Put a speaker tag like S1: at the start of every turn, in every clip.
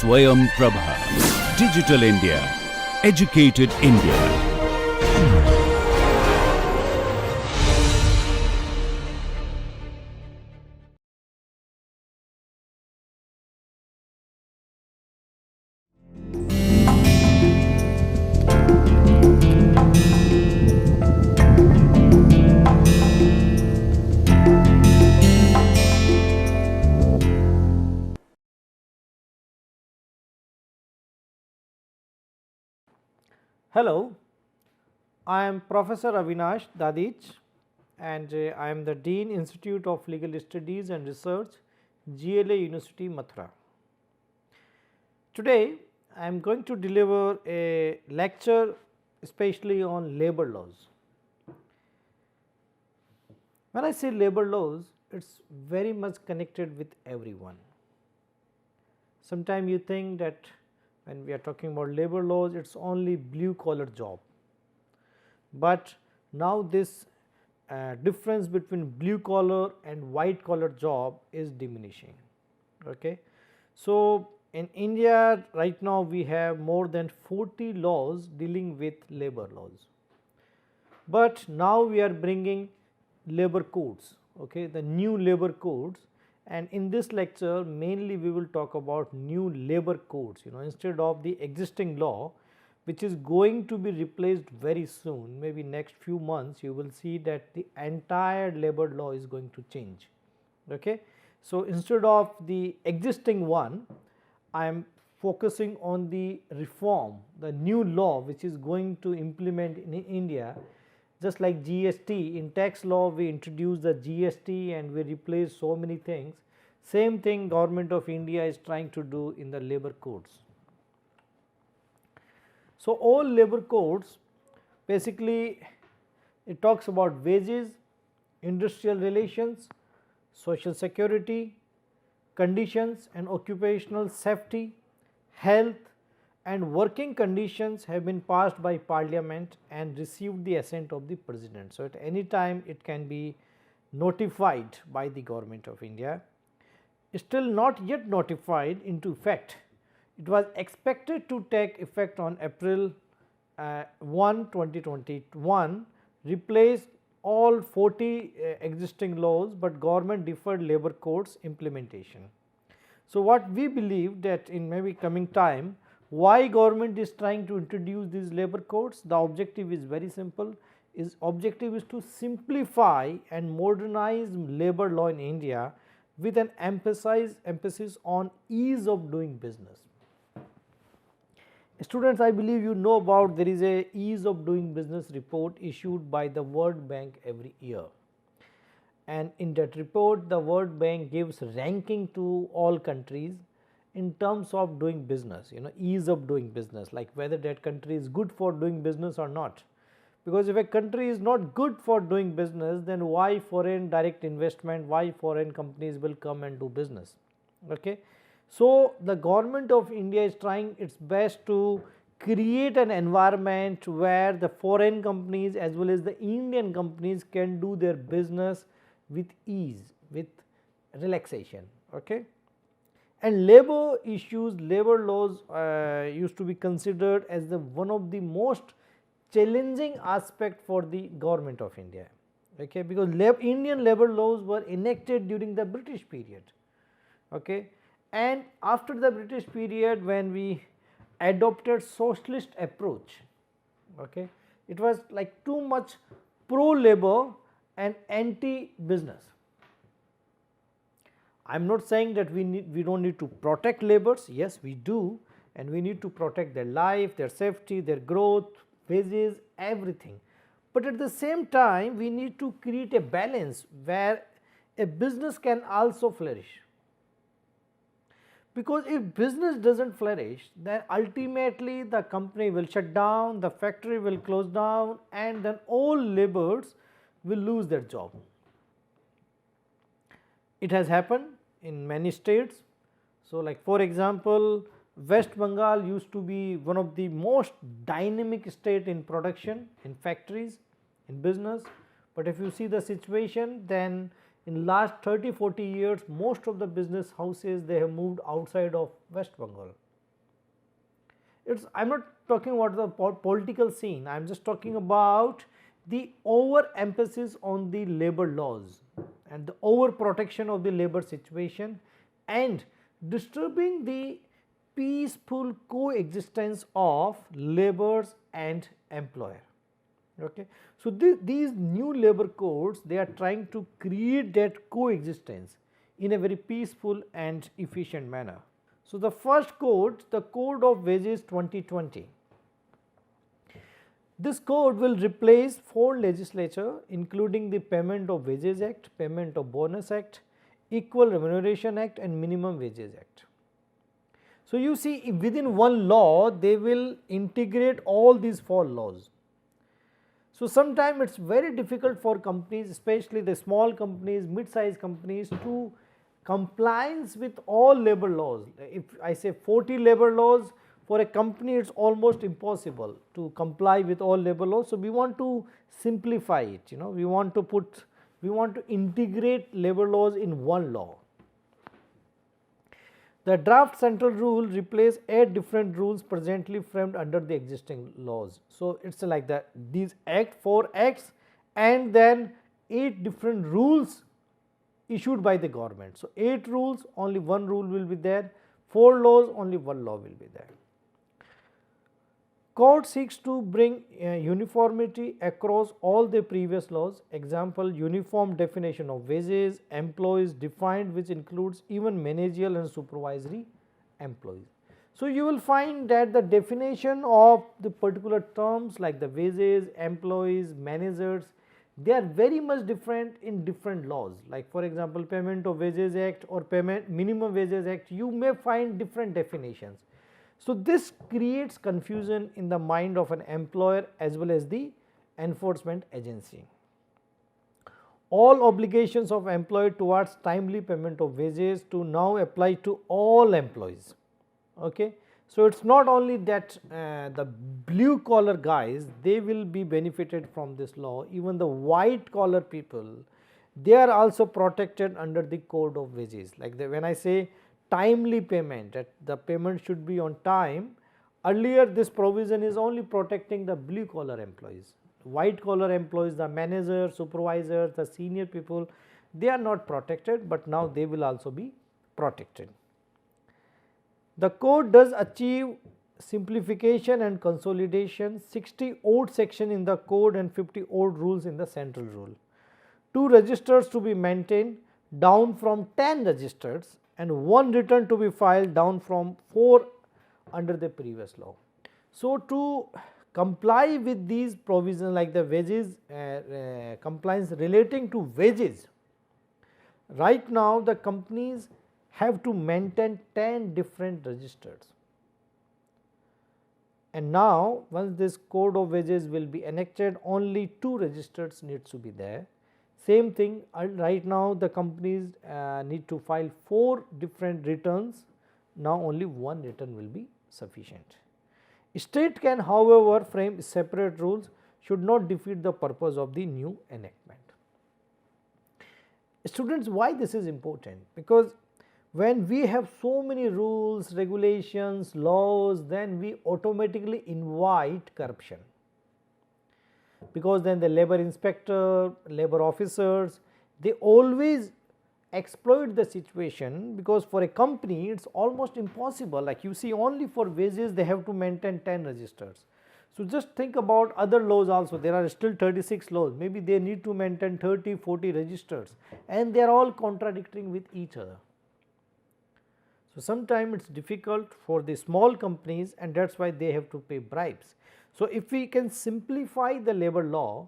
S1: Swayam Prabha. Digital India. Educated India.
S2: Hello, I am Professor Avinash Dadich and I am the Dean Institute of Legal Studies and Research, GLA University Mathura. Today I am going to deliver a lecture especially on labor laws. When I say labor laws, it is very much connected with everyone. Sometimes you think that when we are talking about labor laws, it is only blue collar job, but now this difference between blue collar and white collar job is diminishing. Okay. So, in India right now we have more than 40 laws dealing with labor laws, but now we are bringing labor codes, okay, the new labor codes, and in this lecture mainly we will talk about new labor codes, instead of the existing law which is going to be replaced very soon, maybe next few months you will see that the entire labor law is going to change. Okay. So, instead of the existing one, I am focusing on the reform, the new law which is going to implement in India. Just like GST, in tax law we introduced the GST and we replaced so many things. Same thing Government of India is trying to do in the labor codes. So, all labor codes basically it talks about wages, industrial relations, social security, conditions and occupational safety, health and working conditions have been passed by Parliament and received the assent of the President. So, at any time it can be notified by the Government of India. Still not yet notified into effect. It was expected to take effect on April 1, 2021, replace all 40 existing laws, but government deferred labor codes implementation. So, what we believe that in maybe coming time, why government is trying to introduce these labor codes? The objective is very simple. Objective is to simplify and modernize labor law in India with an emphasis on ease of doing business. Students, I believe you know about there is a ease of doing business report issued by the World Bank every year, and in that report the World Bank gives ranking to all countries in terms of doing business, ease of doing business, like whether that country is good for doing business or not. Because if a country is not good for doing business, then why foreign direct investment, why foreign companies will come and do business. Okay. So, the Government of India is trying its best to create an environment where the foreign companies as well as the Indian companies can do their business with ease, with relaxation. Okay. And labor issues, labor laws used to be considered as one of the most challenging aspect for the Government of India, okay, because Indian labor laws were enacted during the British period, okay, and after the British period when we adopted socialist approach, okay, it was like too much pro labor and anti business. I am not saying that we do not need to protect laborers, yes we do, and we need to protect their life, their safety, their growth, wages, everything. But at the same time we need to create a balance where a business can also flourish, because if business does not flourish, then ultimately the company will shut down, the factory will close down, and then all laborers will lose their job. It has happened in many states. So, like for example, West Bengal used to be one of the most dynamic state in production, in factories, in business, but if you see the situation, then in last 30-40 years most of the business houses they have moved outside of West Bengal. I am not talking about the political scene, I am just talking about the over emphasis on the labor laws and the over protection of the labor situation and disturbing the peaceful coexistence of laborers and employer. Okay. So, these new labor codes, they are trying to create that coexistence in a very peaceful and efficient manner. So, the first code, the Code of Wages 2020. This code will replace 4 legislature including the Payment of Wages Act, Payment of Bonus Act, Equal Remuneration Act and Minimum Wages Act. So, you see within one law they will integrate all these 4 laws. So, sometimes it is very difficult for companies, especially the small companies, mid-sized companies, to compliance with all labor laws. If I say 40 labor laws, for a company it is almost impossible to comply with all labor laws. So, we want to simplify it, we want to integrate labor laws in one law. The draft central rule replace 8 different rules presently framed under the existing laws. So, it is like that, these 4 acts and then 8 different rules issued by the government. So, 8 rules, only 1 rule will be there, 4 laws, only 1 law will be there. Code seeks to bring uniformity across all the previous laws. Example, uniform definition of wages, employees defined, which includes even managerial and supervisory employees. So, you will find that the definition of the particular terms like the wages, employees, managers, they are very much different in different laws. Like for example, Payment of Wages Act or Minimum Wages Act, you may find different definitions. So, this creates confusion in the mind of an employer as well as the enforcement agency. All obligations of employer towards timely payment of wages to now apply to all employees. Okay. So, it is not only that the blue collar guys, they will be benefited from this law, even the white collar people, they are also protected under the Code of Wages. Like when I say timely payment, that the payment should be on time, earlier this provision is only protecting the blue collar employees. White collar employees, the managers, supervisors, the senior people, they are not protected, but now they will also be protected. The code does achieve simplification and consolidation, 60 odd sections in the code and 50 odd rules in the central rule. 2 registers to be maintained down from 10 registers and 1 return to be filed down from 4 under the previous law. So, to comply with these provisions like the wages compliance relating to wages, right now the companies have to maintain 10 different registers, and now once this Code of Wages will be enacted, only 2 registers needs to be there. Same thing, right now the companies need to file 4 different returns, now only 1 return will be sufficient. State can however frame separate rules, should not defeat the purpose of the new enactment. Students, why this is important? Because when we have so many rules, regulations, laws, then we automatically invite corruption, because then the labor inspector, labor officers, they always exploit the situation, because for a company it is almost impossible. Like you see, only for wages they have to maintain 10 registers. So, just think about other laws also, there are still 36 laws, maybe they need to maintain 30, 40 registers, and they are all contradicting with each other. So, sometimes it is difficult for the small companies, and that is why they have to pay bribes. So, if we can simplify the labor law,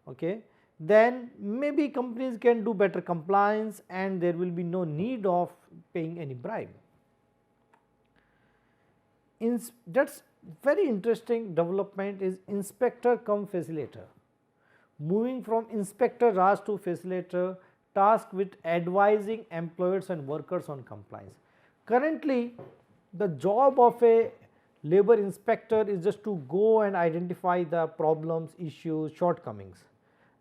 S2: okay, then maybe companies can do better compliance and there will be no need of paying any bribe. That is very interesting development is inspector cum facilitator. Moving from inspector Raj to facilitator, tasked with advising employers and workers on compliance. Currently, the job of a labor inspector is just to go and identify the problems, issues, shortcomings,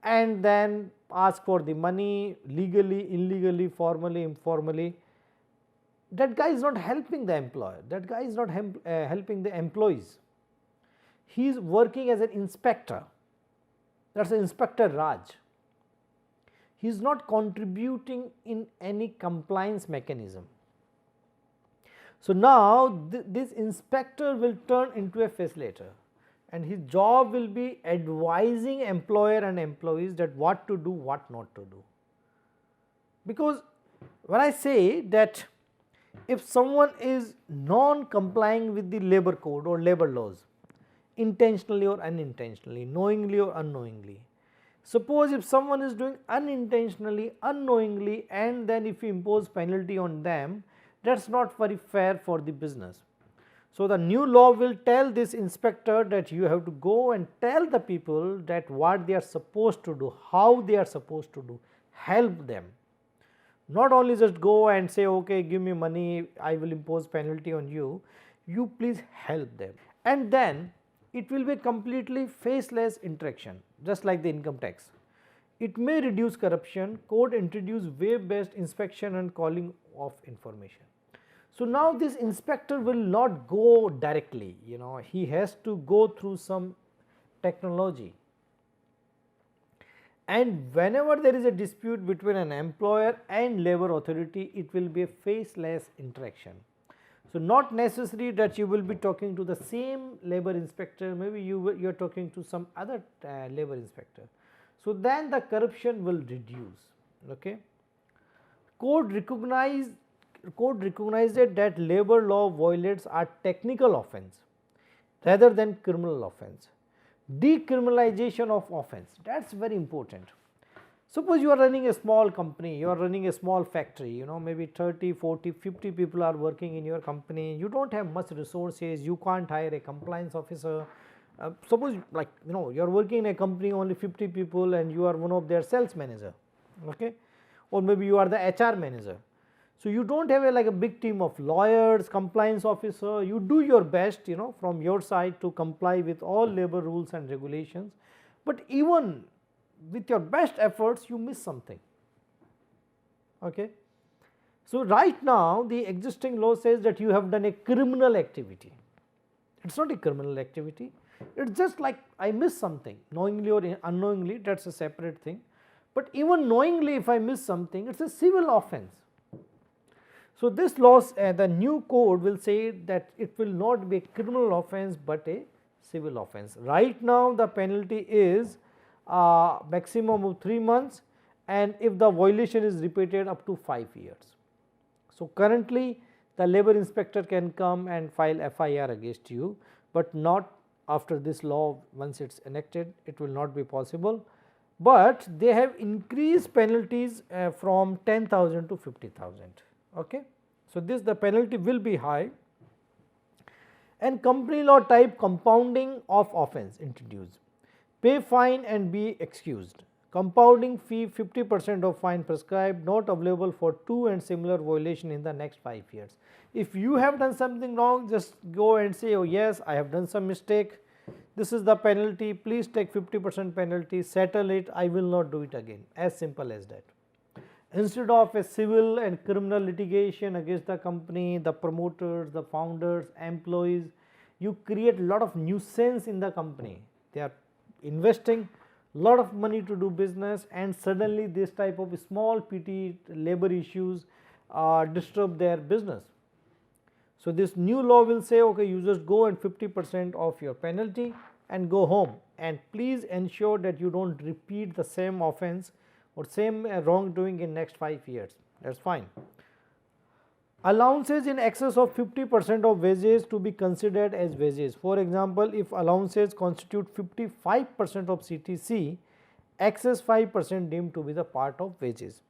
S2: and then ask for the money legally, illegally, formally, informally. that guy is not helping the employer, that guy is not helping the employees. He is working as an inspector, that is Inspector Raj. He is not contributing in any compliance mechanism. So, now this inspector will turn into a facilitator, and his job will be advising employer and employees that what to do, what not to do. Because when I say that if someone is non-complying with the labor code or labor laws, intentionally or unintentionally, knowingly or unknowingly, suppose if someone is doing unintentionally, unknowingly, and then if you impose penalty on them, that is not very fair for the business. So, the new law will tell this inspector that you have to go and tell the people that what they are supposed to do, how they are supposed to do, help them. Not only just go and say, okay, give me money, I will impose penalty on you, you please help them. And then it will be completely faceless interaction, just like the income tax. It may reduce corruption, code introduce web based inspection and calling of information. So, now this inspector will not go directly, he has to go through some technology, and whenever there is a dispute between an employer and labor authority, it will be a faceless interaction. So, not necessary that you will be talking to the same labor inspector, maybe you are talking to some other labor inspector. So, then the corruption will reduce. Okay. Code recognized that labor law violates are technical offence rather than criminal offence. Decriminalization of offence, that is very important. Suppose you are running a small company, you are running a small factory, maybe 30, 40, 50 people are working in your company, you do not have much resources, you can't hire a compliance officer. Suppose like you are working in a company only 50 people and you are one of their sales manager, okay, or maybe you are the HR manager. So, you do not have a big team of lawyers, compliance officer, you do your best from your side to comply with all labor rules and regulations, but even with your best efforts you miss something. Okay. So, right now the existing law says that you have done a criminal activity. It is not a criminal activity, it is just like I missed something, knowingly or unknowingly, that is a separate thing, but even knowingly if I miss something, it is a civil offence. So, this law, the new code will say that it will not be a criminal offence, but a civil offence. Right now the penalty is maximum of 3 months, and if the violation is repeated up to 5 years. So, currently the labor inspector can come and file FIR against you, but not after this law. Once it is enacted, it will not be possible, but they have increased penalties from 10,000 to 50,000. Okay. So, this the penalty will be high, and company law type compounding of offence introduced. Pay fine and be excused. Compounding fee 50% of fine prescribed, not available for 2 and similar violation in the next 5 years. If you have done something wrong, just go and say, oh yes, I have done some mistake, this is the penalty, please take 50% penalty, settle it, I will not do it again, as simple as that. Instead of a civil and criminal litigation against the company, the promoters, the founders, employees, you create a lot of nuisance in the company. They are investing lot of money to do business, and suddenly this type of small petty labor issues disturb their business. So, this new law will say, okay, you just go and 50% of your penalty and go home, and please ensure that you do not repeat the same offence or same wrongdoing in next 5 years, that is fine. Allowances in excess of 50% of wages to be considered as wages. For example, if allowances constitute 55% of CTC, excess 5% deemed to be the part of wages.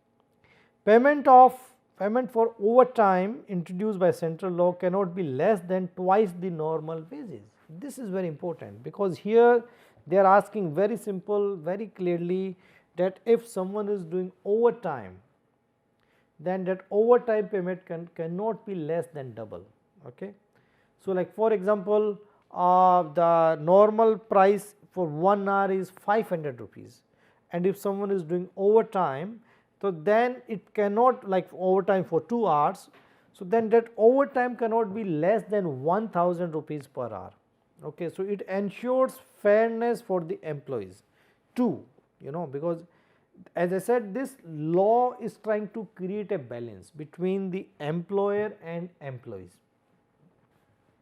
S2: Payment for overtime introduced by central law cannot be less than twice the normal wages. This is very important, because here they are asking very simple, very clearly, that if someone is doing overtime, then that overtime payment cannot be less than double. Okay. So, like for example, the normal price for 1 hour is 500 rupees, and if someone is doing overtime, so then it cannot, like overtime for 2 hours, So then that overtime cannot be less than 1000 rupees per hour. Okay, so it ensures fairness for the employees too, because as I said, this law is trying to create a balance between the employer and employees.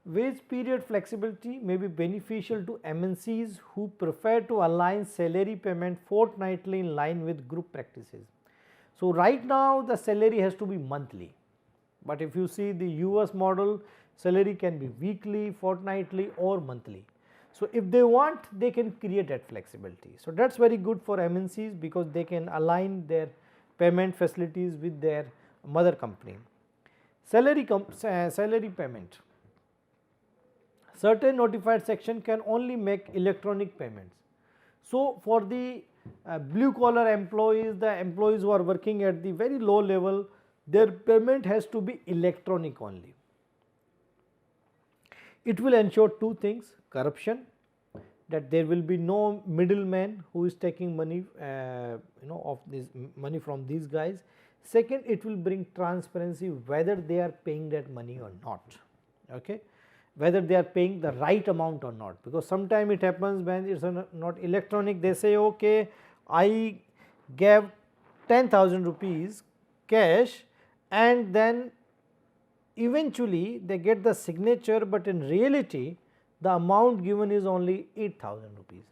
S2: Wage period flexibility may be beneficial to MNCs who prefer to align salary payment fortnightly in line with group practices. So right now the salary has to be monthly, but if you see the US model, salary can be weekly, fortnightly or monthly. So if they want, they can create that flexibility. So that's very good for MNCs because they can align their payment facilities with their mother company. Salary payment. Certain notified section can only make electronic payments. So for the blue collar employees, the employees who are working at the very low level, their payment has to be electronic only. It will ensure two things: corruption, that there will be no middleman who is taking money of this money from these guys. Second, it will bring transparency whether they are paying that money or not, okay, whether they are paying the right amount or not, because sometimes it happens when it is not electronic, they say okay, I gave 10,000 rupees cash, and then eventually they get the signature, but in reality the amount given is only 8,000 rupees.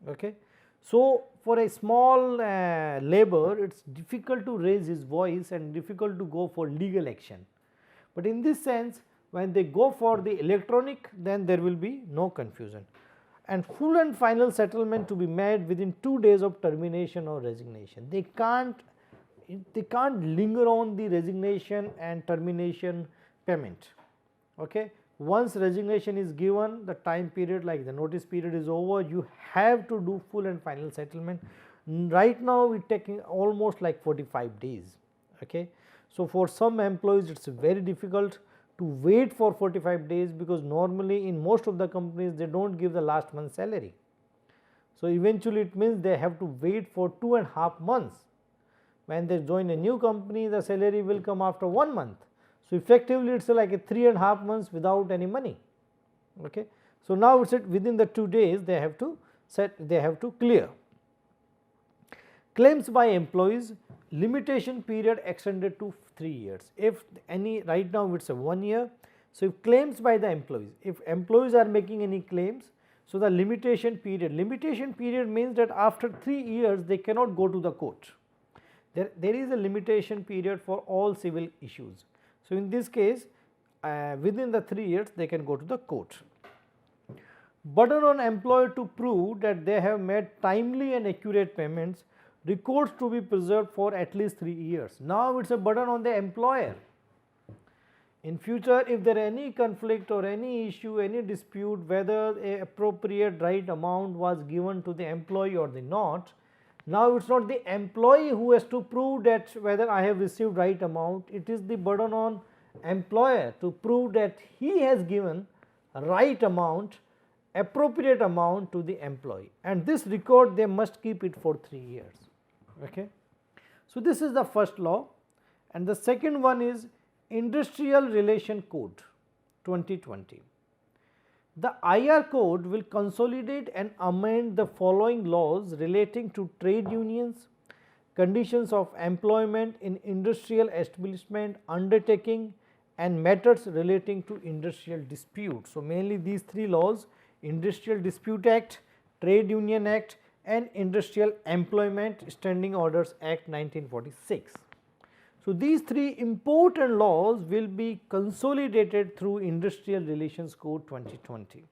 S2: Okay. So for a small labor, it is difficult to raise his voice and difficult to go for legal action, but in this sense when they go for the electronic, then there will be no confusion, and full and final settlement to be made within 2 days of termination or resignation. They can't linger on the resignation and termination payment. Okay. Once resignation is given, the time period, like the notice period, is over, you have to do full and final settlement. Right now it is taking almost like 45 days. Okay. So for some employees it is very difficult to wait for 45 days, because normally in most of the companies they do not give the last month's salary. So eventually it means they have to wait for 2.5 months. When they join a new company, the salary will come after 1 month. So effectively it is like a 3.5 months without any money. Okay. So now it is within the 2 days they have to clear. Claims by employees, limitation period extended to 3 years. If any, right now it is a 1 year. So if claims by the employees, if employees are making any claims, so the limitation period means that after 3 years they cannot go to the court. There is a limitation period for all civil issues. So in this case, within the 3 years they can go to the court. Burden on employer to prove that they have made timely and accurate payments, records to be preserved for at least 3 years. Now it is a burden on the employer. In future, if there any conflict or any issue, any dispute, whether a appropriate right amount was given to the employee or not, now it is not the employee who has to prove that whether I have received right amount, it is the burden on employer to prove that he has given right amount, appropriate amount to the employee, and this record they must keep it for 3 years. Okay. So this is the first law, and the second one is Industrial Relation Code 2020. The IR code will consolidate and amend the following laws relating to trade unions, conditions of employment in industrial establishment, undertaking, and matters relating to industrial dispute. So mainly these 3 laws: Industrial Dispute Act, Trade Union Act, and Industrial Employment Standing Orders Act 1946. So these 3 important laws will be consolidated through Industrial Relations Code 2020.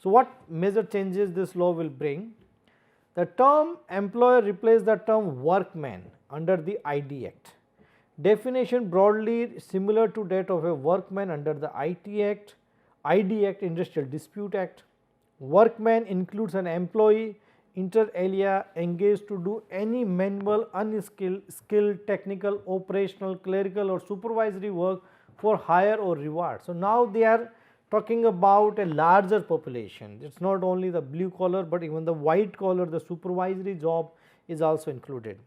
S2: So what major changes this law will bring? The term employer replaces the term workman under the ID Act. Definition broadly similar to that of a workman under the ID Act, Industrial Dispute Act. Workman includes an employee inter alia engaged to do any manual, unskilled, skilled, technical, operational, clerical or supervisory work for hire or reward. So now they are talking about a larger population. It is not only the blue collar, but even the white collar, the supervisory job is also included.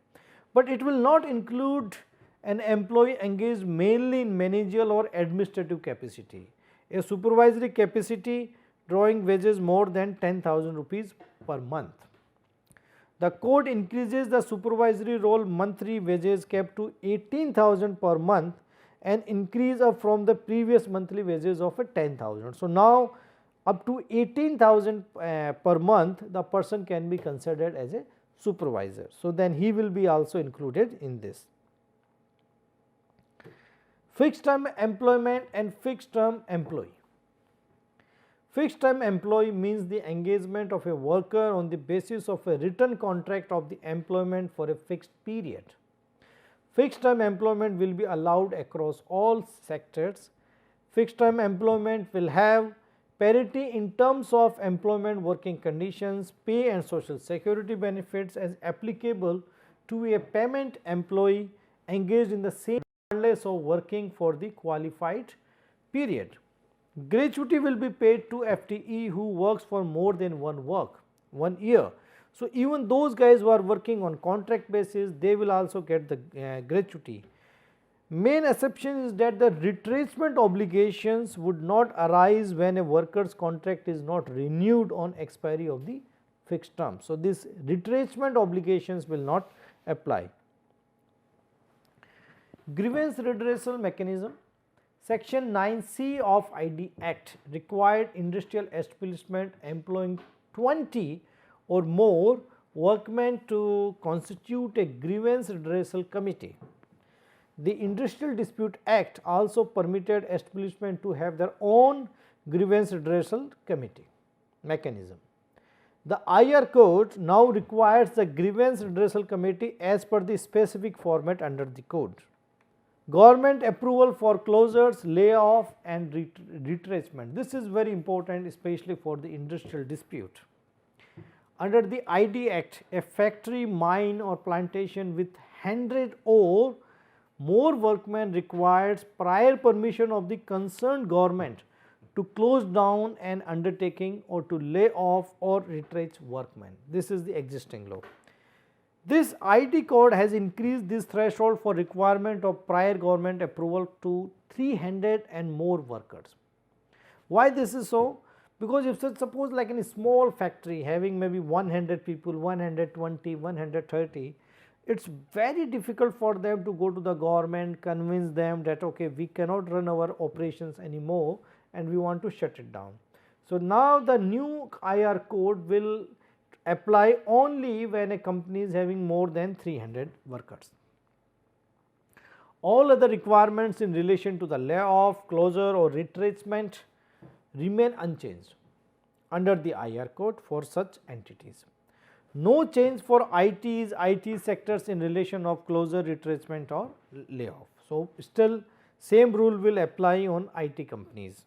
S2: But it will not include an employee engaged mainly in managerial or administrative capacity. A supervisory capacity drawing wages more than 10,000 rupees per month. The code increases the supervisory role monthly wages kept to 18,000 per month, an increase up from the previous monthly wages of 10,000. So, now up to 18,000 per month the person can be considered as a supervisor. So, then he will be also included in this. Fixed term employment and fixed term employee. Fixed term employee means the engagement of a worker on the basis of a written contract of the employment for a fixed period. Fixed term employment will be allowed across all sectors. Fixed term employment will have parity in terms of employment working conditions, pay and social security benefits as applicable to a payment employee engaged in the same regardless of working for the qualified period. Gratuity will be paid to FTE who works for more than one year. So, even those guys who are working on contract basis, they will also get the gratuity. Main exception is that the retracement obligations would not arise when a worker's contract is not renewed on expiry of the fixed term. So, this retracement obligations will not apply. Grievance redressal mechanism. Section 9C of ID Act required industrial establishment employing 20 or more workmen to constitute a grievance redressal committee. The Industrial Dispute Act also permitted establishment to have their own grievance redressal committee mechanism. The IR code now requires the grievance redressal committee as per the specific format under the code. Government approval for foreclosures, layoff and retrenchment. This is very important, especially for the industrial dispute. Under the ID Act, a factory, mine or plantation with 100 or more workmen requires prior permission of the concerned government to close down an undertaking or to lay off or retrench workmen. This is the existing law. This ID code has increased this threshold for requirement of prior government approval to 300 and more workers. Why this is so? Because if suppose like in a small factory having maybe 100 people, 120, 130, it is very difficult for them to go to the government, convince them that okay, we cannot run our operations anymore and we want to shut it down. So, now the new IR code will apply only when a company is having more than 300 workers. All other requirements in relation to the layoff, closure or retrenchment remain unchanged under the IR code for such entities. No change for ITs, IT sectors in relation of closure, retrenchment or layoff. So, still same rule will apply on IT companies.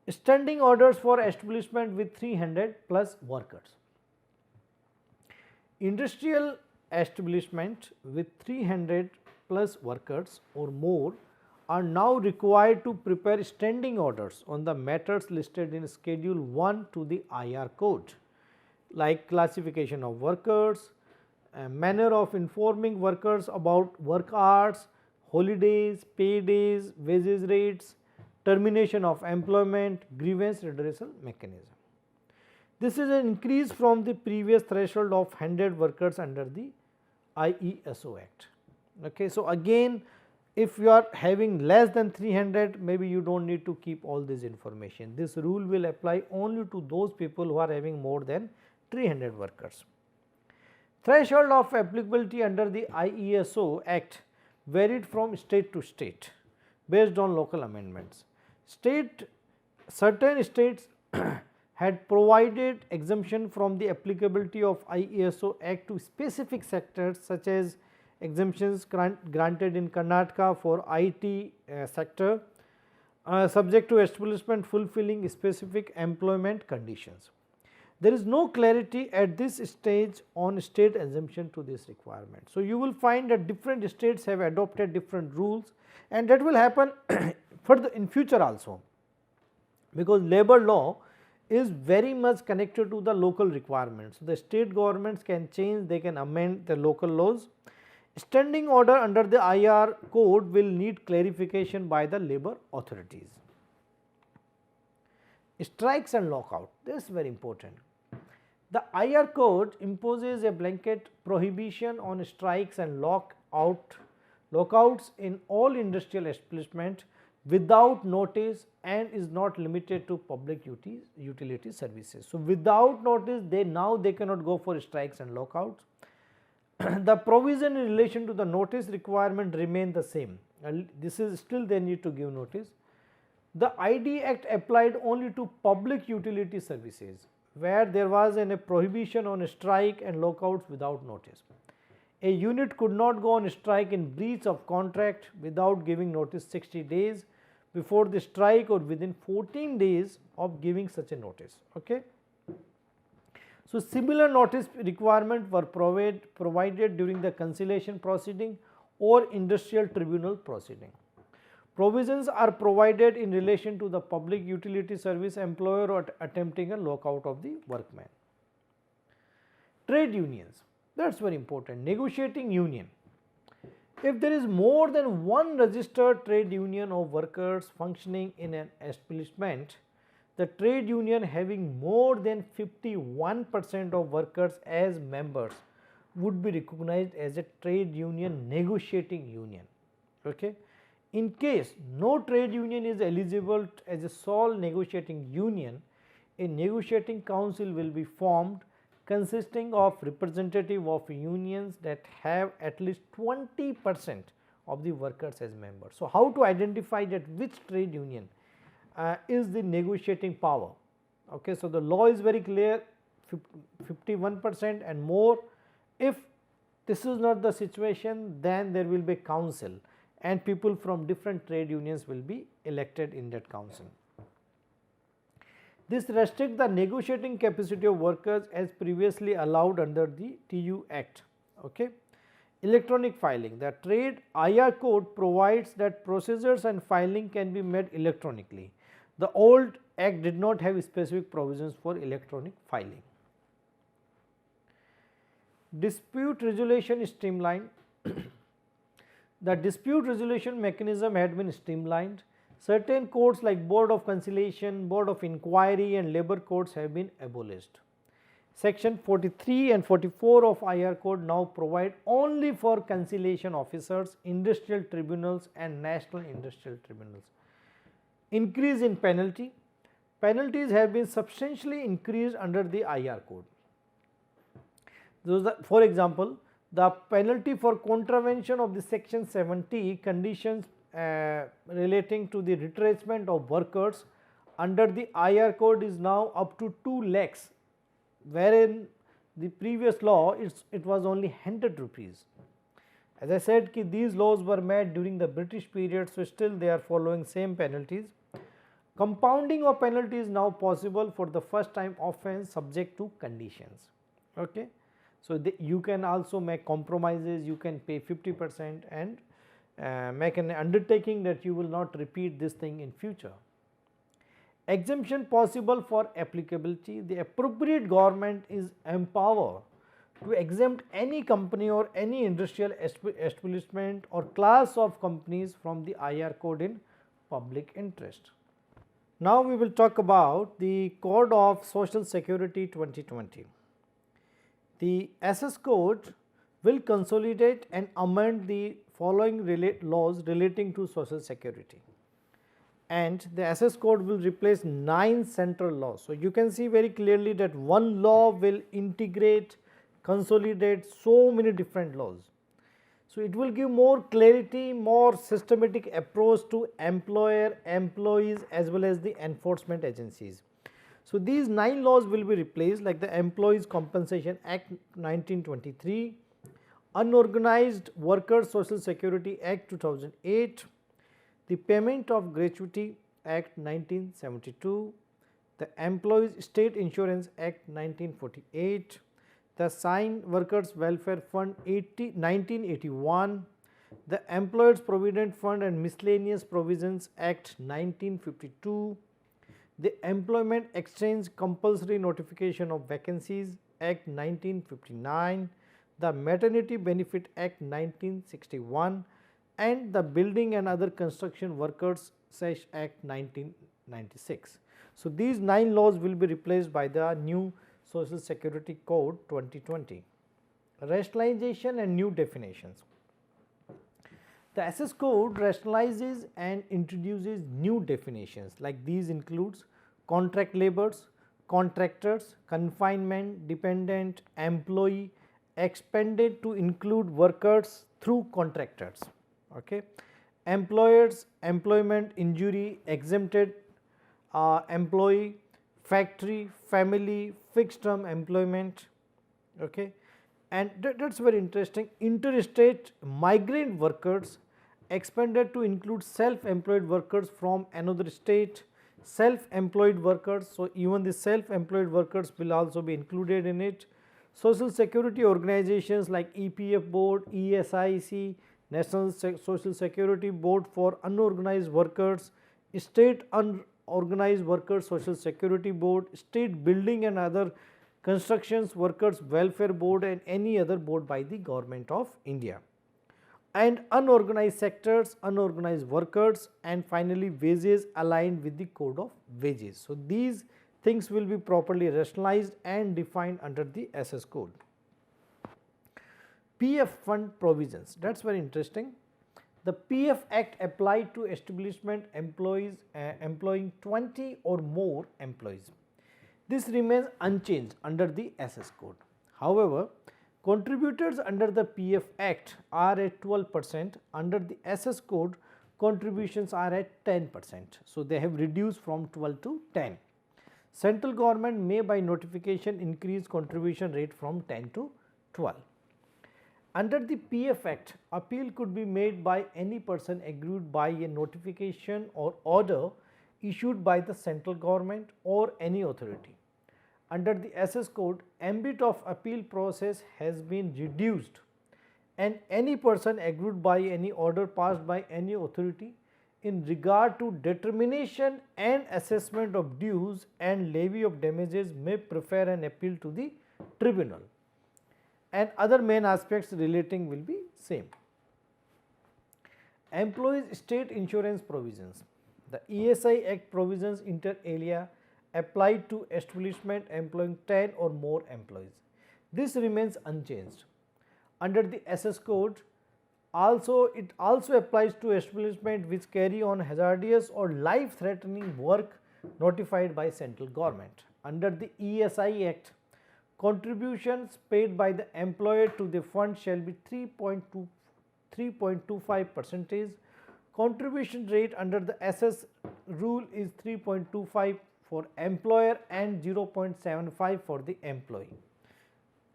S2: Standing orders for establishment with 300 plus workers. Industrial establishment with 300 plus workers or more are now required to prepare standing orders on the matters listed in Schedule 1 to the IR code, like classification of workers, manner of informing workers about work hours, holidays, pay days, wages rates, termination of employment, grievance redressal mechanism. This is an increase from the previous threshold of 100 workers under the IESO Act. Okay. So, again if you are having less than 300, maybe you do not need to keep all this information. This rule will apply only to those people who are having more than 300 workers. Threshold of applicability under the IESO Act varied from state to state based on local amendments. Certain states had provided exemption from the applicability of IESO Act to specific sectors, such as exemptions granted in Karnataka for IT sector subject to establishment fulfilling specific employment conditions. There is no clarity at this stage on state exemption to this requirement. So, you will find that different states have adopted different rules, and that will happen further in future also, because labor law is very much connected to the local requirements. So, the state governments can change, they can amend the local laws. Standing order under the IR code will need clarification by the labor authorities. Strikes and lockout, this is very important. The IR code imposes a blanket prohibition on strikes and lockouts in all industrial establishments without notice and is not limited to public utility services. So, without notice they cannot go for strikes and lockouts. The provision in relation to the notice requirement remain the same, this is still they need to give notice. The ID Act applied only to public utility services where there was a prohibition on strike and lockouts without notice. A unit could not go on strike in breach of contract without giving notice 60 days before the strike or within 14 days of giving such a notice. Okay. So, similar notice requirement were provided during the conciliation proceeding or industrial tribunal proceeding. Provisions are provided in relation to the public utility service employer or attempting a lockout of the workman. Trade unions, that is very important. Negotiating union. If there is more than one registered trade union of workers functioning in an establishment, the trade union having more than 51% of workers as members would be recognized as a trade union negotiating union. Okay. In case no trade union is eligible as a sole negotiating union, a negotiating council will be formed consisting of representative of unions that have at least 20% of the workers as members. So, how to identify that which trade union is the negotiating power? Okay, so, the law is very clear, 51% and more. If this is not the situation, then there will be a council and people from different trade unions will be elected in that council. This restricts the negotiating capacity of workers as previously allowed under the TU Act. Okay. Electronic filing, the trade IR code provides that procedures and filing can be made electronically. The old Act did not have specific provisions for electronic filing. Dispute resolution is streamlined. The dispute resolution mechanism had been streamlined. Certain courts like Board of Conciliation, Board of Inquiry and Labour courts have been abolished. Section 43 and 44 of IR code now provide only for conciliation officers, industrial tribunals and national industrial tribunals. Increase in penalty. Penalties have been substantially increased under the IR code. For example, the penalty for contravention of the section 70 conditions relating to the retracement of workers under the IR code is now up to 2 lakhs, wherein the previous law it was only 100 rupees. As I said, these laws were made during the British period, so still they are following same penalties. Compounding of penalty is now possible for the first time offence subject to conditions. Okay. So, you can also make compromises, you can pay 50% and make an undertaking that you will not repeat this thing in future. Exemption possible for applicability. The appropriate government is empowered to exempt any company or any industrial establishment or class of companies from the IR code in public interest. Now, we will talk about the Code of Social Security 2020. The SS code will consolidate and amend the following laws relating to social security, and the SS code will replace 9 central laws. So, you can see very clearly that one law will integrate, consolidate so many different laws. So, it will give more clarity, more systematic approach to employer, employees as well as the enforcement agencies. So, these 9 laws will be replaced, like the Employees Compensation Act 1923, Unorganized Workers Social Security Act 2008, the Payment of Gratuity Act 1972, the Employees State Insurance Act 1948, the Sign Workers Welfare Fund 1981, the Employers Provident Fund and Miscellaneous Provisions Act 1952, the Employment Exchange Compulsory Notification of Vacancies Act 1959, the Maternity Benefit Act 1961 and the Building and Other Construction Workers Act 1996. So, these 9 laws will be replaced by the new Social Security Code 2020. Rationalization and new definitions. The SS code rationalizes and introduces new definitions, like these includes contract laborers, contractors, confinement, dependent, employee, expanded to include workers through contractors, okay. Employers, employment injury, exempted employee, factory, family, fixed term employment, okay. And that is very interesting. Interstate migrant workers expanded to include self-employed workers from another state, self-employed workers. So, even the self-employed workers will also be included in it. Social Security organizations like EPF board, ESIC, National Social Security Board for unorganized workers, state unorganized workers Social Security Board, state building and other constructions workers welfare board, and any other board by the government of India, and unorganized sectors, unorganized workers, and finally wages aligned with the code of wages. So, these things will be properly rationalized and defined under the SS code. PF fund provisions, that is very interesting. The PF Act applied to establishment employees employing 20 or more employees. This remains unchanged under the SS code. However, contributors under the PF Act are at 12%, under the SS code contributions are at 10%. So, they have reduced from 12 to 10. Central government may by notification increase contribution rate from 10 to 12. Under the PF Act, appeal could be made by any person aggrieved by a notification or order issued by the central government or any authority. Under the SS code, ambit of appeal process has been reduced, and any person aggrieved by any order passed by any authority in regard to determination and assessment of dues and levy of damages may prefer an appeal to the tribunal, and other main aspects relating will be same. Employees state insurance provisions. The ESI Act provisions inter alia applied to establishment employing 10 or more employees. This remains unchanged. Under the SS code, it also applies to establishment which carry on hazardous or life threatening work notified by central government. Under the ESI Act, contributions paid by the employer to the fund shall be 3.25%. Contribution rate under the SS rule is 3.25 for employer and 0.75 for the employee.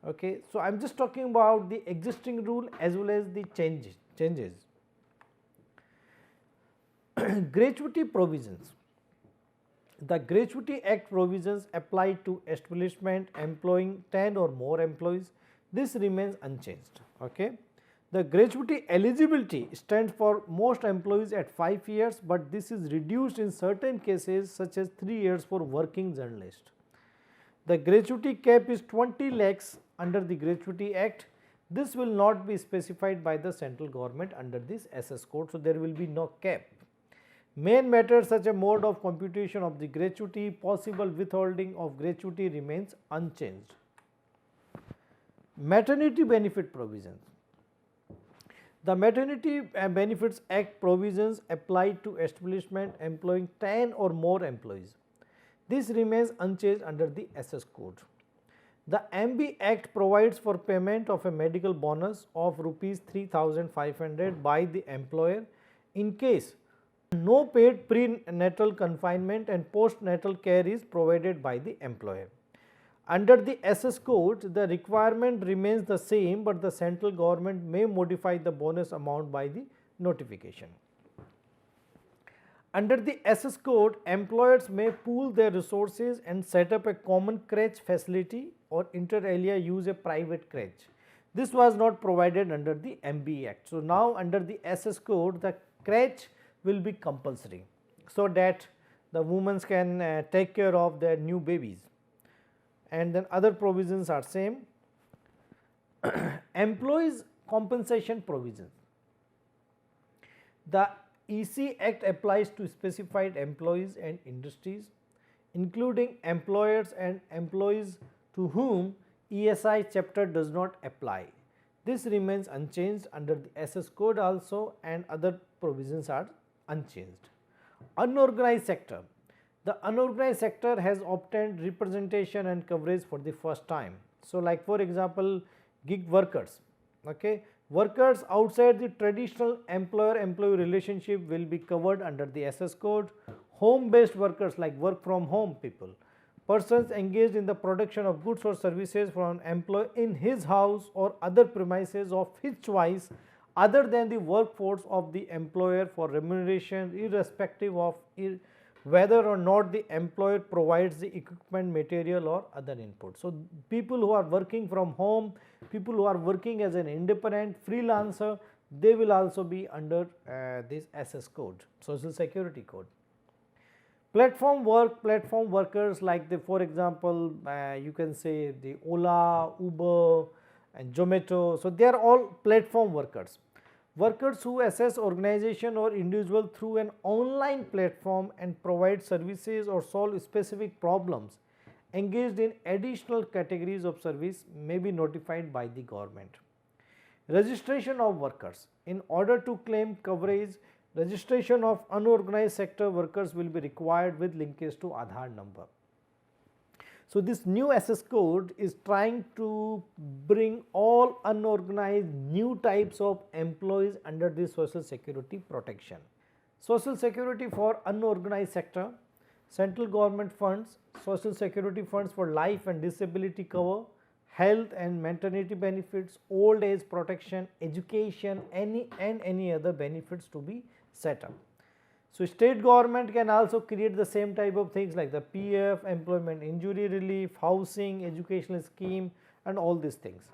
S2: Okay. So, I am just talking about the existing rule as well as the changes. Gratuity provisions. The Gratuity Act provisions apply to establishment employing 10 or more employees. This remains unchanged. Okay. The gratuity eligibility stands for most employees at 5 years, but this is reduced in certain cases such as 3 years for working journalist. The gratuity cap is 20 lakhs under the Gratuity Act. This will not be specified by the central government under this SS code. So, there will be no cap. Main matters such as mode of computation of the gratuity, possible withholding of gratuity remains unchanged. Maternity benefit provisions. The Maternity Benefits Act provisions apply to establishment employing 10 or more employees. This remains unchanged under the SS code. The MB Act provides for payment of a medical bonus of rupees 3,500 by the employer in case no paid prenatal confinement and postnatal care is provided by the employer. Under the SS code, the requirement remains the same, but the central government may modify the bonus amount by the notification. Under the SS code, employers may pool their resources and set up a common crèche facility or inter alia use a private crèche. This was not provided under the MB Act. So, now under the SS code, the crèche will be compulsory, so that the women can take care of their new babies, and then other provisions are same. Employees compensation provisions. The EC Act applies to specified employees and industries, including employers and employees to whom ESI chapter does not apply. This remains unchanged under the SS code also, and other provisions are unchanged. Unorganized sector. The unorganized sector has obtained representation and coverage for the first time. So, like for example, gig workers. Okay. Workers outside the traditional employer-employee relationship will be covered under the SS code. Home-based workers like work from home people, persons engaged in the production of goods or services for an employee in his house or other premises of his choice other than the workforce of the employer for remuneration irrespective of whether or not the employer provides the equipment, material or other input. So, people who are working from home, people who are working as an independent freelancer, they will also be under this SS code, Social Security code. Platform workers like the, for example, you can say the Ola, Uber and Zomato. So, they are all platform workers. Workers who assess organization or individual through an online platform and provide services or solve specific problems engaged in additional categories of service may be notified by the government. Registration of workers. In order to claim coverage, registration of unorganized sector workers will be required with linkage to Aadhaar number. So, this new SS code is trying to bring all unorganized new types of employees under the social security protection. Social security for unorganized sector, central government funds, social security funds for life and disability cover, health and maternity benefits, old age protection, education, any other benefits to be set up. So, state government can also create the same type of things like the PF, employment injury relief, housing, educational scheme and all these things.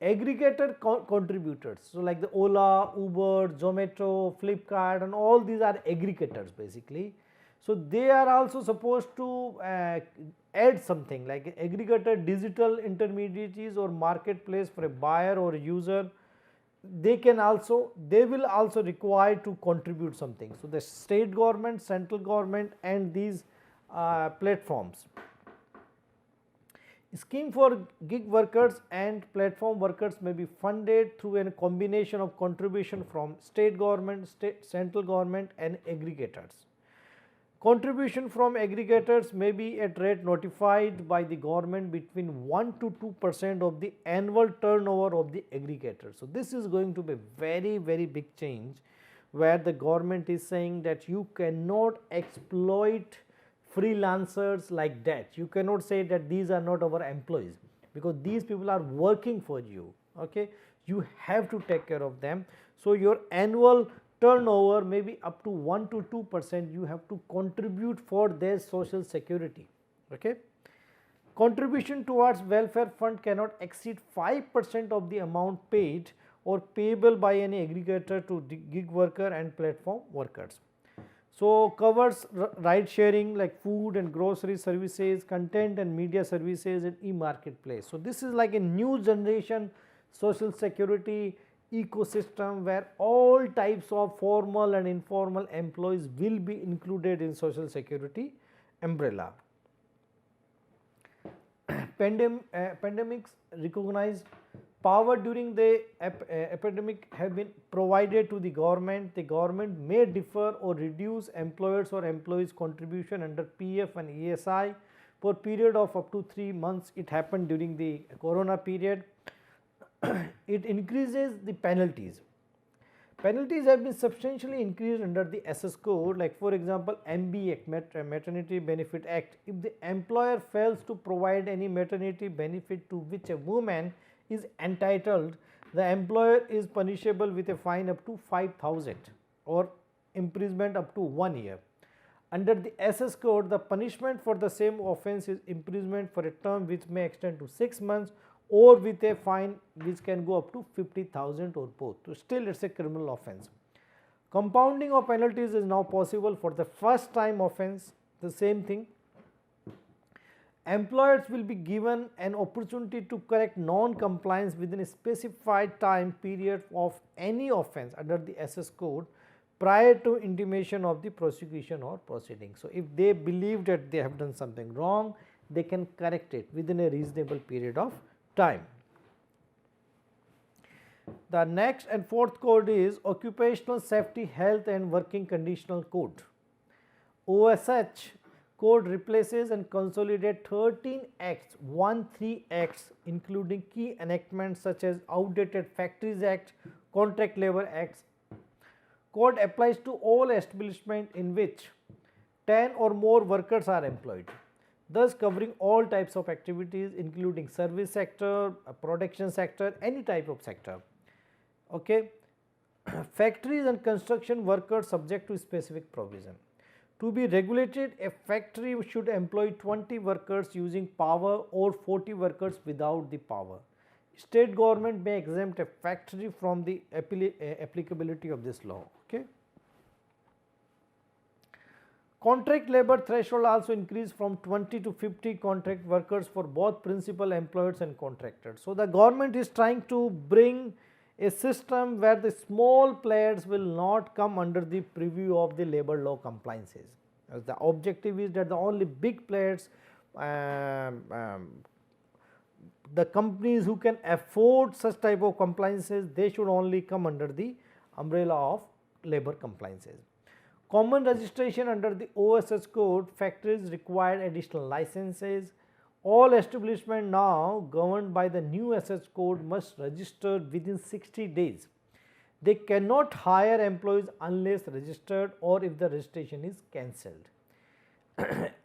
S2: Aggregator contributors, so like the Ola, Uber, Zomato, Flipkart and all these are aggregators basically. So, they are also supposed to add something like aggregator digital intermediaries or marketplace for a buyer or a user. They will also require to contribute something. So, the state government, central government and these platforms. Scheme for gig workers and platform workers may be funded through a combination of contribution from state government, central government and aggregators. Contribution from aggregators may be at rate notified by the government between 1 to 2% of the annual turnover of the aggregator. So, this is going to be very big change where the government is saying that you cannot exploit freelancers like that. You cannot say that these are not our employees because these people are working for you. Okay? You have to take care of them. So, your annual turnover may be up to 1 to 2% you have to contribute for their social security. Okay. Contribution towards welfare fund cannot exceed 5% of the amount paid or payable by any aggregator to gig worker and platform workers. So, covers ride sharing like food and grocery services, content and media services and e-marketplace. So, this is like a new generation social security ecosystem where all types of formal and informal employees will be included in social security umbrella. Pandemics recognized power during the epidemic have been provided to the government. The government may defer or reduce employers or employees contribution under PF and ESI for period of up to 3 months. It happened during the corona period. It increases the penalties. Penalties have been substantially increased under the SS code, like for example, MB Act, Maternity Benefit Act. If the employer fails to provide any maternity benefit to which a woman is entitled, the employer is punishable with a fine up to 5,000 or imprisonment up to 1 year. Under the SS code, the punishment for the same offence is imprisonment for a term which may extend to 6 months or with a fine which can go up to 50,000 or both. So, still it is a criminal offence. Compounding of penalties is now possible for the first time offence, the same thing. Employers will be given an opportunity to correct non-compliance within a specified time period of any offence under the SS code prior to intimation of the prosecution or proceeding. So, if they believe that they have done something wrong, they can correct it within a reasonable period of time. The next and fourth code is Occupational Safety, Health and Working Conditional Code. OSH code replaces and consolidates 13 acts, 13 acts including key enactments such as outdated Factories Act, Contract Labour Acts. Code applies to all establishments in which 10 or more workers are employed, thus covering all types of activities including service sector, production sector, any type of sector. Okay. Factories and construction workers subject to specific provision. To be regulated, a factory should employ 20 workers using power or 40 workers without the power. State government may exempt a factory from the applicability of this law. Okay. Contract labor threshold also increased from 20 to 50 contract workers for both principal employers and contractors. So, the government is trying to bring a system where the small players will not come under the preview of the labor law compliances. As the objective is that the only big players, the companies who can afford such type of compliances, they should only come under the umbrella of labor compliances. Common registration under the OSS code, factories require additional licenses. All establishments now governed by the new SS code must register within 60 days. They cannot hire employees unless registered or if the registration is cancelled.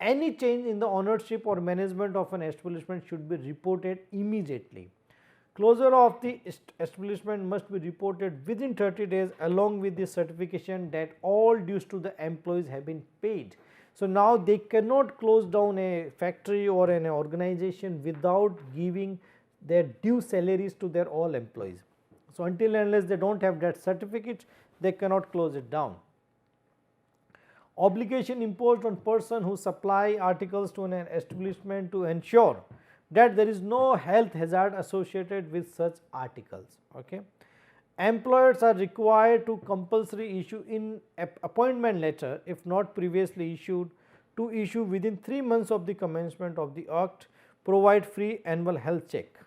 S2: Any change in the ownership or management of an establishment should be reported immediately. Closure of the establishment must be reported within 30 days along with the certification that all dues to the employees have been paid. So, now they cannot close down a factory or an organization without giving their due salaries to their all employees. So, until and unless they do not have that certificate, they cannot close it down. Obligation imposed on person who supply articles to an establishment to ensure that there is no health hazard associated with such articles. Okay. Employers are required to compulsory issue in appointment letter if not previously issued, to issue within 3 months of the commencement of the act, provide free annual health check.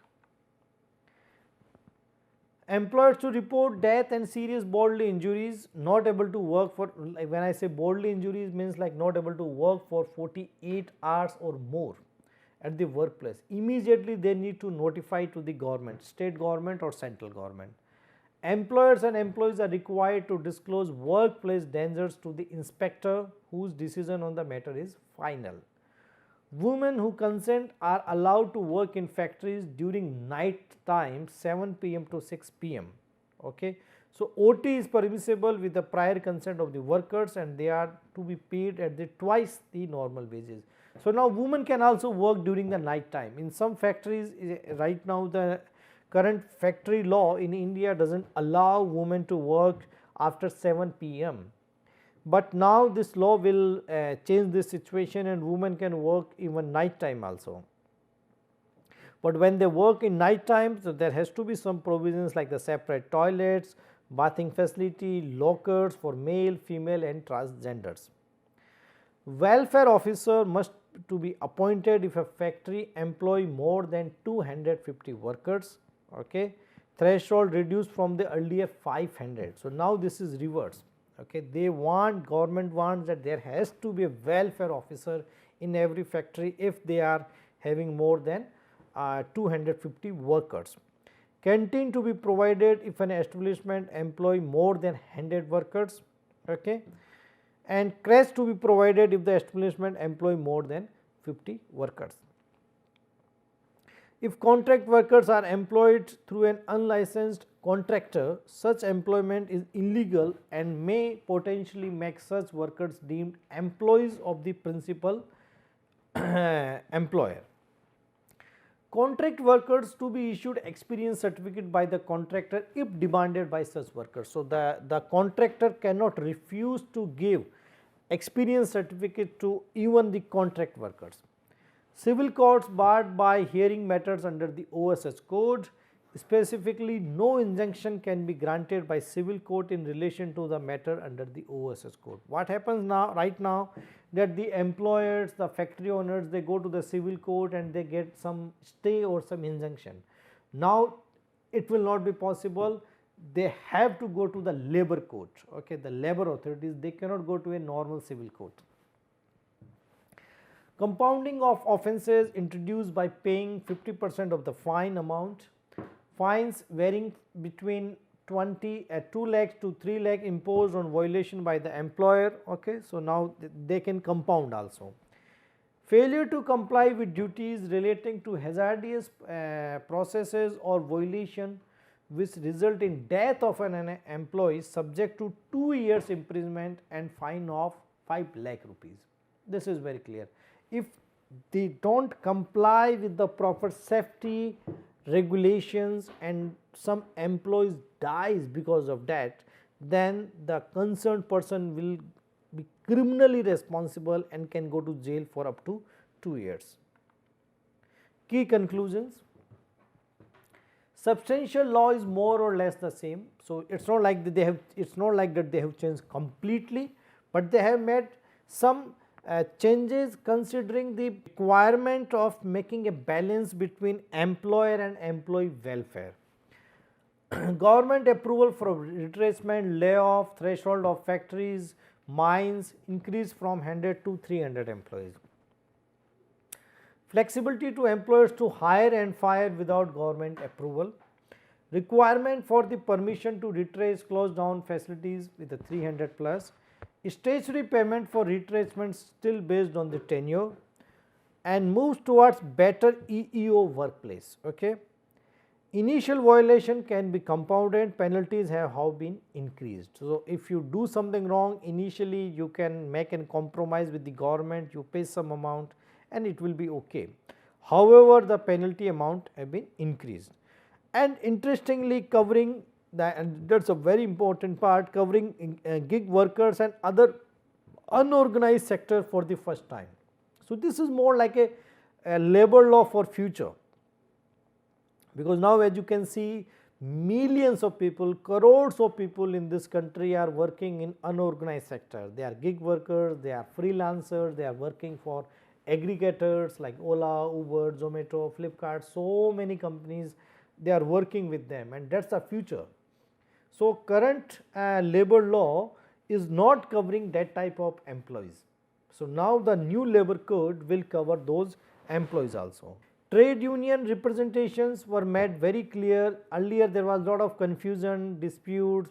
S2: Employers to report death and serious bodily injuries, not able to work for, when I say bodily injuries means like not able to work for 48 hours or more at the workplace. Immediately they need to notify to the government, state government or central government. Employers and employees are required to disclose workplace dangers to the inspector whose decision on the matter is final. Women who consent are allowed to work in factories during night time 7 p.m. to 6 p.m. Okay. So, OT is permissible with the prior consent of the workers and they are to be paid at the twice the normal wages. So, now women can also work during the night time. In some factories right now the current factory law in India does not allow women to work after 7 p.m. But now this law will change this situation and women can work even night time also. But when they work in night time, so there has to be some provisions like the separate toilets, bathing facility, lockers for male, female and transgenders. Welfare officer must to be appointed if a factory employ more than 250 workers. Okay. Threshold reduced from the earlier 500. So, now this is reverse. Okay. They want, government wants that there has to be a welfare officer in every factory if they are having more than 250 workers. Canteen to be provided if an establishment employ more than 100 workers. Okay. And creche to be provided if the establishment employ more than 50 workers. If contract workers are employed through an unlicensed contractor, such employment is illegal and may potentially make such workers deemed employees of the principal employer. Contract workers to be issued experience certificate by the contractor if demanded by such workers. So, the contractor cannot refuse to give experience certificate to even the contract workers. Civil courts barred by hearing matters under the OSS code. Specifically, no injunction can be granted by civil court in relation to the matter under the OSS code. What happens now, right now, that the employers, the factory owners, they go to the civil court and they get some stay or some injunction. Now, it will not be possible. They have to go to the labor court, okay, the labor authorities. They cannot go to a normal civil court. Compounding of offences introduced by paying 50% of the fine amount. Fines varying between 2 lakhs to 3 lakh imposed on violation by the employer. Okay, so now they can compound also. Failure to comply with duties relating to hazardous processes or violation which result in death of an employee subject to 2 years imprisonment and fine of 5 lakh rupees. This is very clear. If they don't comply with the proper safety regulations and some employees dies because of that, then the concerned person will be criminally responsible and can go to jail for up to 2 years. Key conclusions: substantial law is more or less the same. So it's not like that they have changed completely, but they have made some changes considering the requirement of making a balance between employer and employee welfare. Government approval for retracement, layoff, threshold of factories, mines increased from 100 to 300 employees. Flexibility to employers to hire and fire without government approval. Requirement for the permission to retrace close down facilities with the 300 plus. Statutory payment for retracement still based on the tenure, and moves towards better EEO workplace. Okay. Initial violation can be compounded, penalties have been increased. So, if you do something wrong initially, you can make a compromise with the government, you pay some amount and it will be okay. However, the penalty amount have been increased, and interestingly covering that, and that is a very important part, covering gig workers and other unorganized sector for the first time. So, this is more like a labor law for future, because now as you can see, millions of people, crores of people in this country are working in unorganized sector. They are gig workers, they are freelancers, they are working for aggregators like Ola, Uber, Zomato, Flipkart, so many companies, they are working with them, and that is the future. So, current labor law is not covering that type of employees. So, now the new labor code will cover those employees also. Trade union representations were made very clear. Earlier there was a lot of confusion, disputes,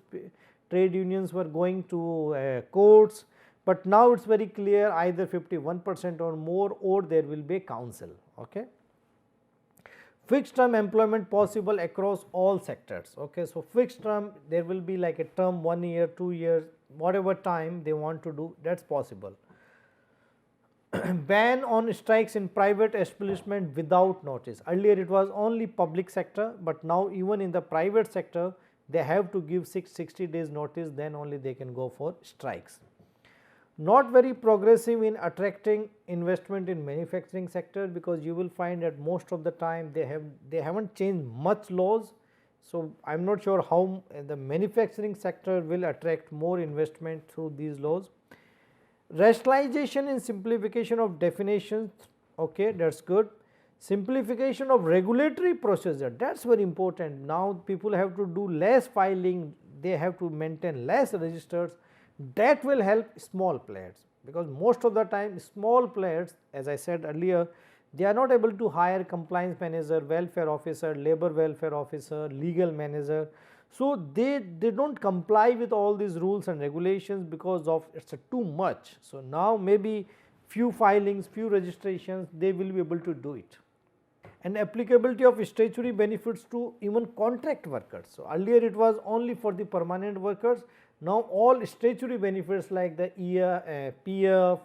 S2: trade unions were going to courts, but now it is very clear, either 51% or more, or there will be a council. Okay. Fixed term employment possible across all sectors. Okay. So, fixed term, there will be like a term 1 year, 2 years, whatever time they want to do, that is possible. Ban on strikes in private establishment without notice. Earlier it was only public sector, but now even in the private sector they have to give 60 days notice, then only they can go for strikes. Not very progressive in attracting investment in manufacturing sector, because you will find that most of the time they haven't changed much laws. So, I am not sure how the manufacturing sector will attract more investment through these laws. Rationalization and simplification of definitions, okay, that is good. Simplification of regulatory procedure, that is very important. Now, people have to do less filing, they have to maintain less registers. That will help small players, because most of the time small players, as I said earlier, they are not able to hire compliance manager, welfare officer, labor welfare officer, legal manager. So, they do not comply with all these rules and regulations because of it is too much. So, now maybe few filings, few registrations, they will be able to do it. And applicability of statutory benefits to even contract workers. So, earlier it was only for the permanent workers. Now, all statutory benefits like the PF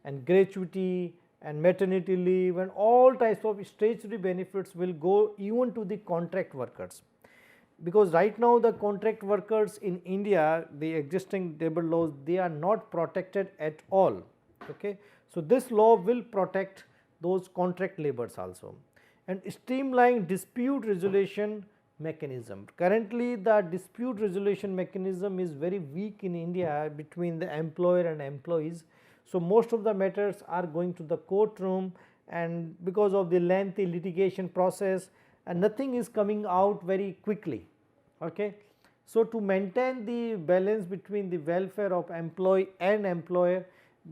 S2: and gratuity and maternity leave and all types of statutory benefits will go even to the contract workers, because right now the contract workers in India, the existing labor laws, they are not protected at all. Okay. So, this law will protect those contract labors also, and streamline dispute resolution mechanism. Currently the dispute resolution mechanism is very weak in India between the employer and employees. So most of the matters are going to the courtroom, and because of the lengthy litigation process, and nothing is coming out very quickly. Okay. So to maintain the balance between the welfare of employee and employer,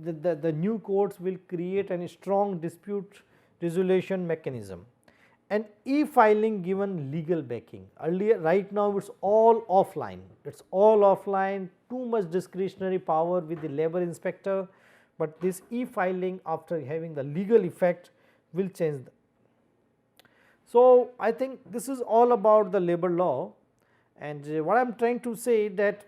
S2: the new courts will create a strong dispute resolution mechanism, and e-filing given legal backing. Earlier, right now it's all offline, too much discretionary power with the labor inspector, but this e-filing after having the legal effect will change. So I think this is all about the labor law, and what I am trying to say that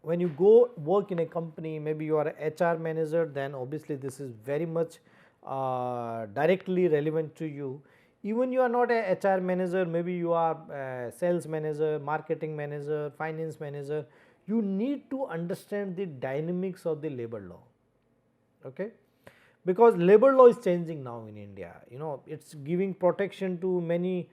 S2: when you go work in a company, maybe you are a HR manager, then obviously this is very much directly relevant to you. Even you are not a HR manager, maybe you are a sales manager, marketing manager, finance manager, you need to understand the dynamics of the labor law. Okay. Because labor law is changing now in India, you know, it is giving protection to many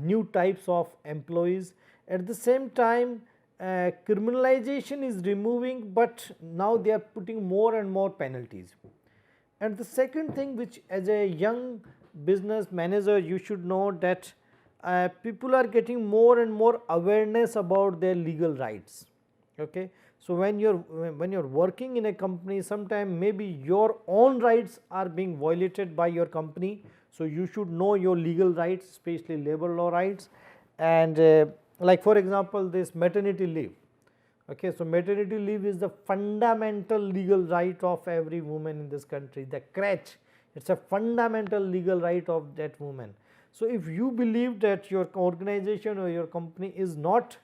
S2: new types of employees. At the same time, criminalization is removing, but now they are putting more and more penalties. And the second thing which as a young business manager you should know that people are getting more and more awareness about their legal rights. Okay. So when you're working in a company, sometime maybe your own rights are being violated by your company. So you should know your legal rights, especially labor law rights, and like for example this maternity leave. Okay, so maternity leave is the fundamental legal right of every woman in this country, the crutch, it is a fundamental legal right of that woman. So if you believe that your organization or your company is not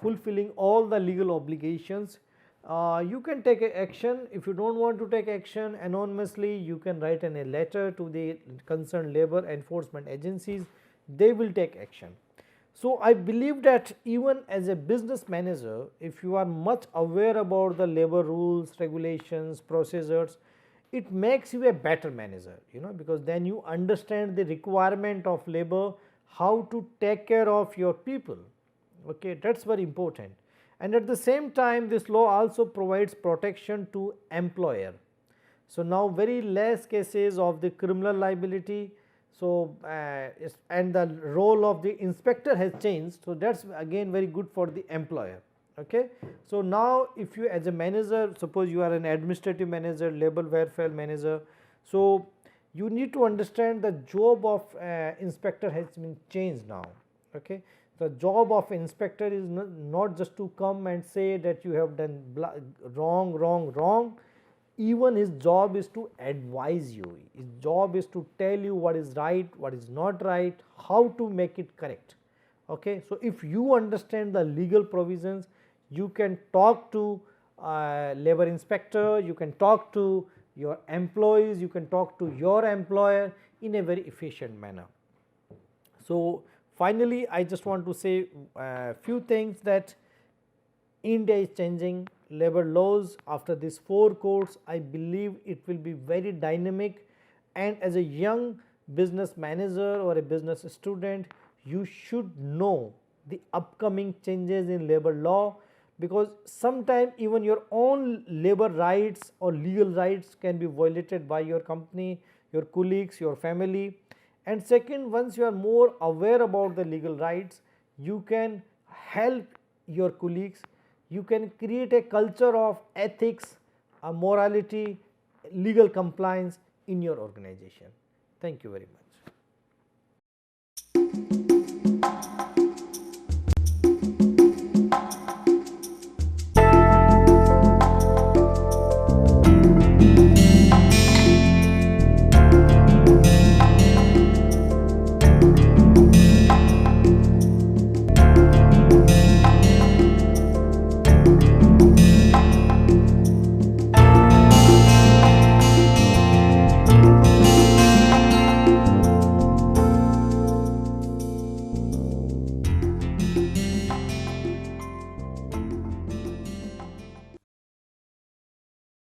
S2: fulfilling all the legal obligations, you can take action. If you do not want to take action anonymously, you can write in a letter to the concerned labor enforcement agencies, they will take action. So I believe that even as a business manager, if you are much aware about the labor rules, regulations, procedures, it makes you a better manager, you know, because then you understand the requirement of labor, how to take care of your people. Okay, that is very important. And at the same time, this law also provides protection to employer. So now very less cases of the criminal liability. So and the role of the inspector has changed. So that is again very good for the employer. Okay. So now if you as a manager, suppose you are an administrative manager, labor welfare manager, so you need to understand the job of inspector has been changed now. Okay. The job of inspector is not just to come and say that you have done wrong. Even his job is to advise you, his job is to tell you what is right, what is not right, how to make it correct. Okay. So if you understand the legal provisions, you can talk to labor inspector, you can talk to your employees, you can talk to your employer in a very efficient manner. So finally, I just want to say a few things that India is changing labor laws after these 4 courts. I believe it will be very dynamic, and as a young business manager or a business student, you should know the upcoming changes in labor law, because sometimes even your own labor rights or legal rights can be violated by your company, your colleagues, your family. And second, once you are more aware about the legal rights, you can help your colleagues, you can create a culture of ethics, morality, legal compliance in your organization. Thank you very much.